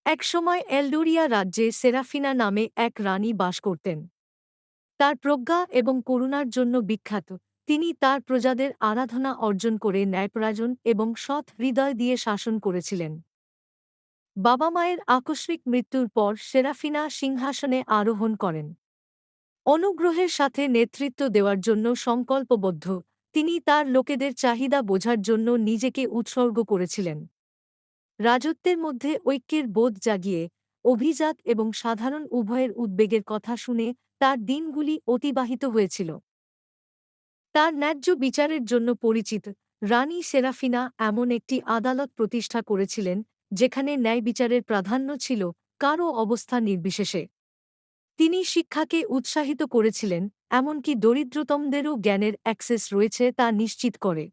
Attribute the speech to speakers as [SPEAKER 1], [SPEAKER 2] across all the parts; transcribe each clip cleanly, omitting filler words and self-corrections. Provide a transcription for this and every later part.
[SPEAKER 1] একসময় এলডোরিয়া রাজ্যে সেরাফিনা নামে এক রানী বাস করতেন। তার প্রজ্ঞা এবং করুণার জন্য বিখ্যাত। তিনি তার প্রজাদের আরাধনা অর্জন করে ন্যায়পরায়ণ এবং সৎ হৃদয় দিয়ে শাসন করেছিলেন। বাবা মায়ের আকস্মিক মৃত্যুর পর সেরাফিনা সিংহাসনে আরোহণ করেন। অনুগ্রহের সাথে নেতৃত্ব দেওয়ার জন্য সংকল্পবদ্ধ, তিনি তার লোকেদের চাহিদা বোঝার জন্য নিজেকে উৎসর্গ করেছিলেন। রাজত্বের মধ্যে ঐক্যের বোধ জাগিয়ে, অভিজাত এবং সাধারণ উভয়ের উদ্বেগের কথা শুনে তার দিনগুলি অতিবাহিত হয়েছিল। তার ন্যায্য বিচারের জন্য পরিচিত রানী সেরাফিনা এমন একটি আদালত প্রতিষ্ঠা করেছিলেন যেখানে ন্যায় বিচারের প্রাধান্য ছিল, কারও অবস্থা নির্বিশেষে। তিনি শিক্ষাকে উৎসাহিত করেছিলেন, এমনকি দরিদ্রতমদেরও জ্ঞানের অ্যাক্সেস রয়েছে তা নিশ্চিত করে।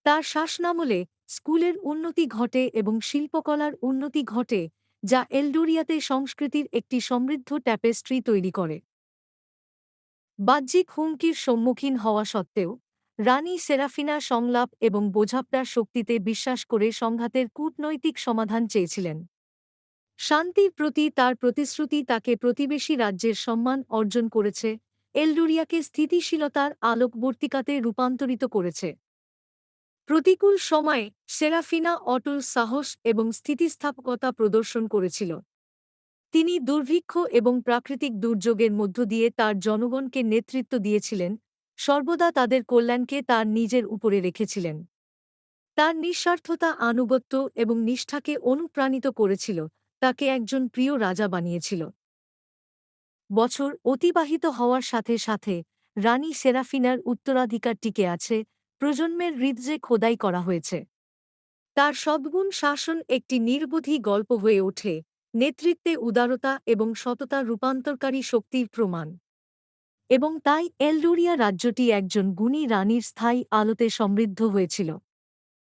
[SPEAKER 1] তার শাসনামলে স্কুলের উন্নতি ঘটে এবং শিল্পকলার উন্নতি ঘটে, যা এলডোরিয়াতে সংস্কৃতির একটি সমৃদ্ধ ট্যাপেস্ট্রি তৈরি করে। বাহ্যিক হুমকির সম্মুখীন হওয়া সত্ত্বেও রানী সেরাফিনা সংলাপ এবং বোঝাপড়ার শক্তিতে বিশ্বাস করে সংঘাতের কূটনৈতিক সমাধান চেয়েছিলেন। শান্তির প্রতি তার প্রতিশ্রুতি তাকে প্রতিবেশী রাজ্যের সম্মান অর্জন করেছে, এলডোরিয়াকে স্থিতিশীলতার আলোকবর্তিকাতে রূপান্তরিত করেছে। প্রতিকূল সময়ে সেরাফিনা অটল সাহস এবং স্থিতিস্থাপকতা প্রদর্শন করেছিল। তিনি দুর্ভিক্ষ এবং প্রাকৃতিক দুর্যোগের মধ্য দিয়ে তার জনগণকে নেতৃত্ব দিয়েছিলেন, সর্বদা তাদের কল্যাণকে তার নিজের উপরে রেখেছিলেন। তার নিঃস্বার্থতা আনুগত্য এবং নিষ্ঠাকে অনুপ্রাণিত করেছিল, তাকে একজন প্রিয় রাজা বানিয়েছিল। বছর অতিবাহিত হওয়ার সাথে সাথে রানী সেরাফিনার উত্তরাধিকার টিকে আছে, প্রজন্মের হৃদয়ে খোদাই করা হয়েছে। তার সদ্গুণ শাসন একটি নির্বোধী গল্প হয়ে ওঠে, নেতৃত্বে উদারতা এবং সততা রূপান্তরকারী শক্তির প্রমাণ। এবং তাই এলডোরিয়া রাজ্যটি একজন গুণী রানীর স্থায়ী আলোতে সমৃদ্ধ হয়েছিল।